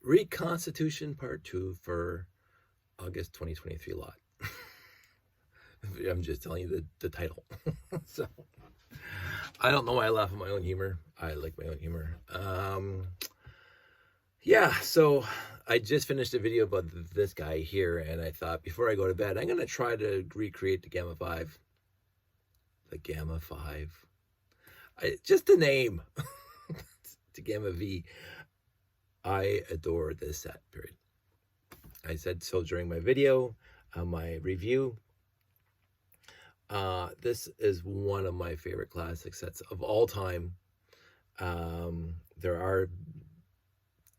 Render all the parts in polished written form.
Reconstitution Part 2 for August 2023 lot. I'm just telling you the title. So, I don't know why I laugh at my own humor. I like my own humor. Yeah, so I just finished a video about this guy here, and I thought before I go to bed, I'm going to try to recreate the Gamma 5. The Gamma 5. Just the name. The Gamma V. I adore this set, period. I said so during my video, my review. This is one of my favorite classic sets of all time. There are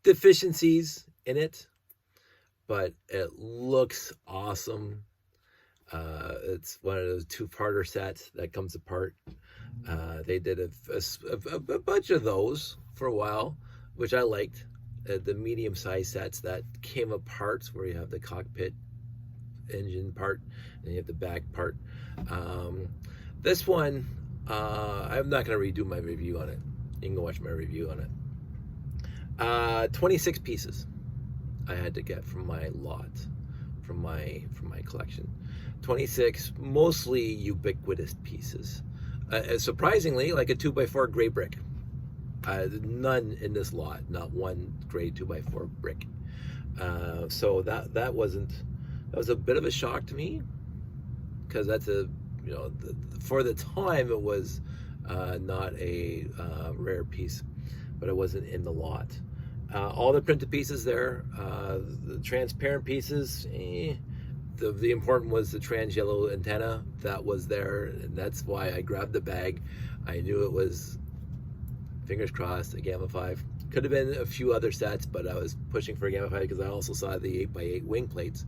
deficiencies in it, but it looks awesome. It's one of those two-parter sets that comes apart. They did a bunch of those for a while, which I liked. The medium-sized sets that came apart, where you have the cockpit engine part and you have the back part. This one, I'm not going to redo my review on it. You can go watch my review on it. 26 pieces I had to get from my lot, from my collection. 26 mostly ubiquitous pieces. Surprisingly, like a 2x4 gray brick. None in this lot, not one gray 2x4 brick. So that was a bit of a shock to me, because that's for the time it was not a rare piece, but it wasn't in the lot. All the printed pieces there, the transparent pieces, the important was the trans yellow antenna that was there, and that's why I grabbed the bag. I knew it was, fingers crossed, a Gamma 5. Could have been a few other sets, but I was pushing for a Gamma 5 because I also saw the 8x8 wing plates.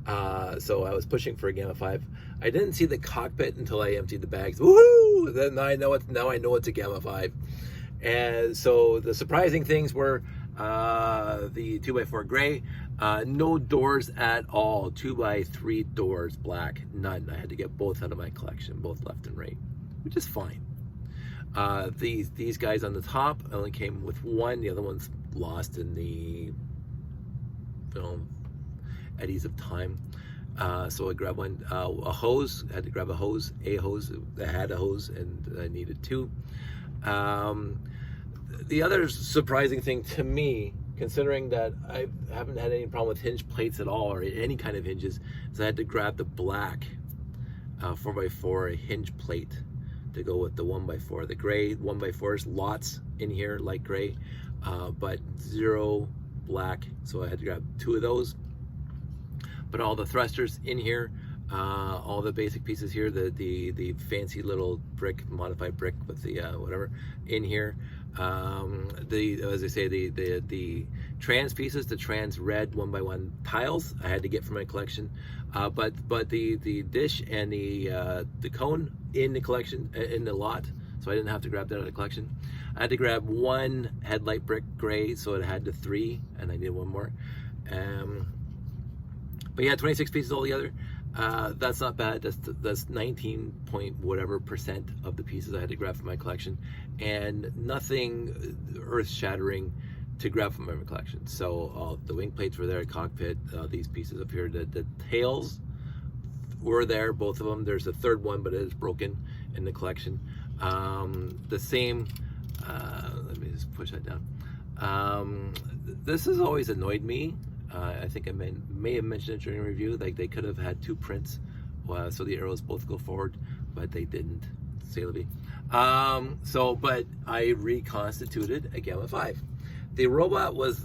So I was pushing for a Gamma 5. I didn't see the cockpit until I emptied the bags. Woohoo! Then I know it's a Gamma 5. And so the surprising things were the 2x4 gray, no doors at all, 2x3 doors black, none. I had to get both out of my collection, both left and right, which is fine. These guys on the top, I only came with one. The other one's lost in the eddies of time. So I grabbed one. A hose, I had to grab a hose that had a hose, and I needed two. The other surprising thing to me, considering that I haven't had any problem with hinge plates at all, or any kind of hinges, is I had to grab the black 4x4 hinge plate to go with the 1x4. The gray 1x4s, lots in here, light gray, but zero black, so I had to grab two of those. But all the thrusters in here, all the basic pieces here, the fancy little brick, modified brick with the whatever in here. As I say, the trans pieces, the trans red 1x1 tiles, I had to get from my collection. But the dish and the cone in the collection, in the lot, so I didn't have to grab that out of the collection. I had to grab one headlight brick gray, so it had the 3, and I needed one more. But yeah, 26 pieces altogether. That's not bad. That's 19 point whatever % of the pieces I had to grab from my collection, and nothing earth-shattering to grab from my collection. So the wing plates were there, cockpit, these pieces up here, the tails were there, both of them. There's a third one, but it is broken in the collection. The same, let me just push that down. This has always annoyed me. I think I may have mentioned it during a review, like they could have had two prints, so the arrows both go forward, but they didn't. C'est la vie. But I reconstituted a Gamma 5. The robot was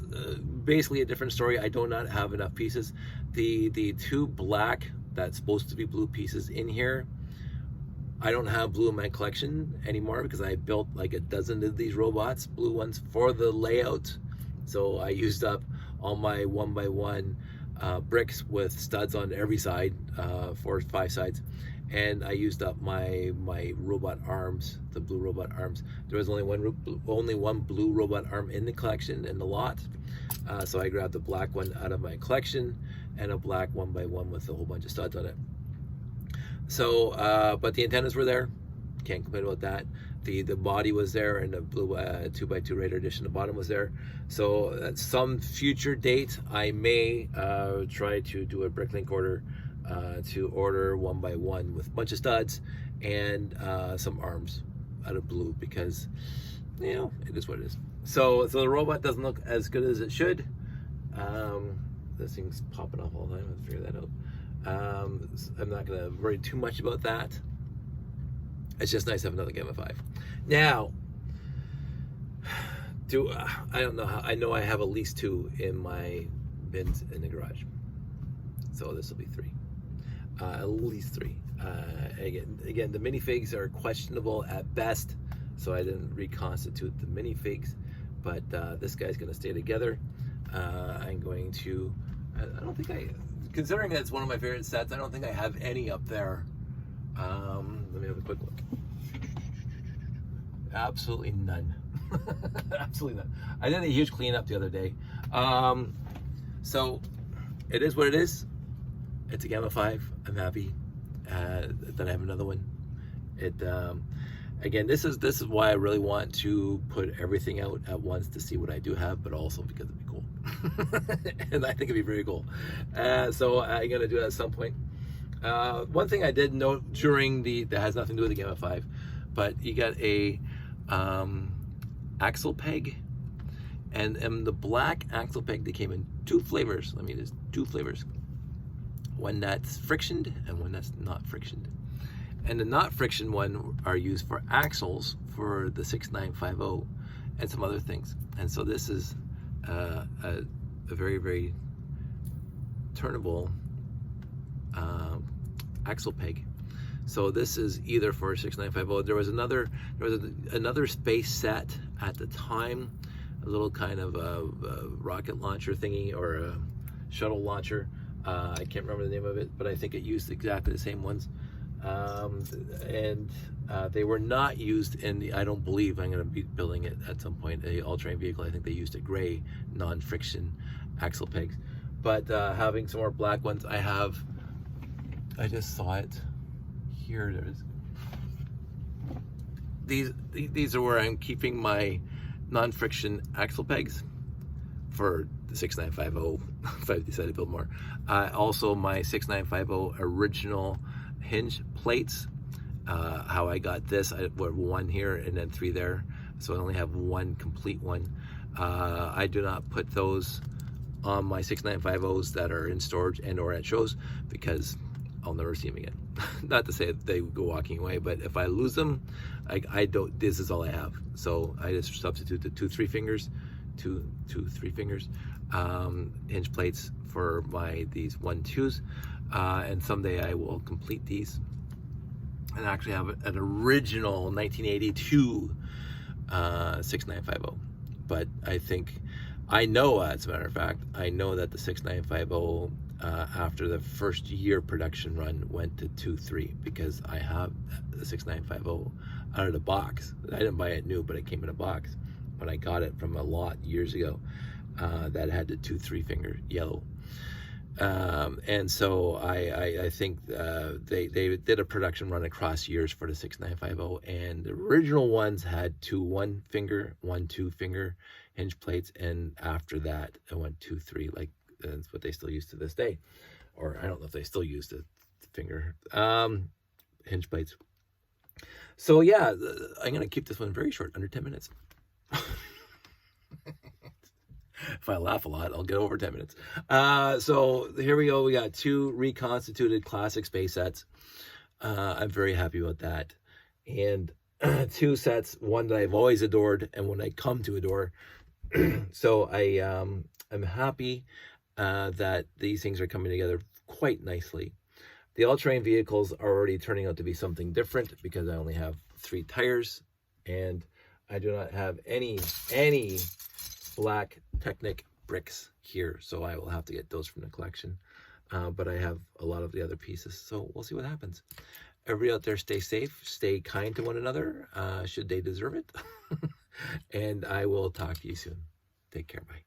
basically a different story. I do not have enough pieces. The two black, that's supposed to be blue pieces in here, I don't have blue in my collection anymore because I built like a dozen of these robots, blue ones, for the layout. So I used up all my 1x1 bricks with studs on every side, 4 or 5 sides, and I used up my robot arms, the blue robot arms. There was only one blue robot arm in the collection, in the lot, so I grabbed the black one out of my collection and a black 1x1 with a whole bunch of studs on it. So, but the antennas were there, can't complain about that. The body was there, and the blue 2x2 Raider edition, the bottom was there. So at some future date, I may try to do a Bricklink order to order 1x1 with a bunch of studs and some arms out of blue, because you know, it is what it is. So the robot doesn't look as good as it should. This thing's popping off all the time. Let's figure that out. I'm not gonna worry too much about that. It's just nice to have another Gamma 5. Now, I don't know how, I know I have at least 2 in my bins in the garage. So this will be 3. At least 3. Again, the minifigs are questionable at best, so I didn't reconstitute the minifigs, but this guy's gonna stay together. I'm going to, I don't think considering that it's one of my favorite sets, I don't think I have any up there. Let me have a quick look. Absolutely none. Absolutely none. I did a huge cleanup the other day. So it is what it is. It's a Gamma 5. I'm happy that I have another one. Again, this is why I really want to put everything out at once to see what I do have, but also because it'd be cool. And I think it'd be very cool. So I'm gonna do that at some point. One thing I did note during that has nothing to do with the Gamma 5, but you got a axle peg, and the black axle peg, they came in 2 flavors. Let me just 2 flavors. One that's frictioned and one that's not frictioned. And the not friction one are used for axles for the 6950 and some other things. And so this is a very, very turnable axle peg. So this is either for 6950. There was another space set at the time, a little kind of a rocket launcher thingy, or a shuttle launcher. I can't remember the name of it, but I think it used exactly the same ones. And they were not used in the, I don't believe I'm going to be building it at some point, a all-terrain vehicle. I think they used a gray non-friction axle pegs. But having some more black ones, I just saw it here. These are where I'm keeping my non-friction axle pegs for the 6950 if I decided to build more. Also my 6950 original hinge plates. How I got this, I put 1 here and then 3 there, so I only have 1 complete one. I do not put those on my 6950s that are in storage and or at shows, because I'll never see them again. Not to say that they go walking away, but if I lose them, I don't, this is all I have. So I just substitute the 2 3 fingers hinge plates for these 1-2s, and someday I will complete these and actually have an original 1982 6950. But I know, as a matter of fact, I know that the 6950 after the first year production run went to 2-3, because I have the 6950 out of the box. I didn't buy it new, but it came in a box when I got it from a lot years ago that had the 2-3 finger yellow. And so I think they did a production run across years for the 6950, and the original ones had 2 1-finger, 1-2 finger hinge plates, and after that it went 2-3, like that's what they still use to this day. Or I don't know if they still use the finger hinge plates. So yeah, I'm gonna keep this one very short, under 10 minutes. If I laugh a lot, I'll get over 10 minutes. So here we go. We got 2 reconstituted classic space sets. I'm very happy about that. And 2 sets, one that I've always adored and one I come to adore. So I'm happy that these things are coming together quite nicely. The all-terrain vehicles are already turning out to be something different, because I only have 3 tires, and I do not have any black Technic bricks here, so I will have to get those from the collection. But I have a lot of the other pieces, so we'll see what happens. Everybody out there, stay safe, stay kind to one another, should they deserve it. And I will talk to you soon. Take care, bye.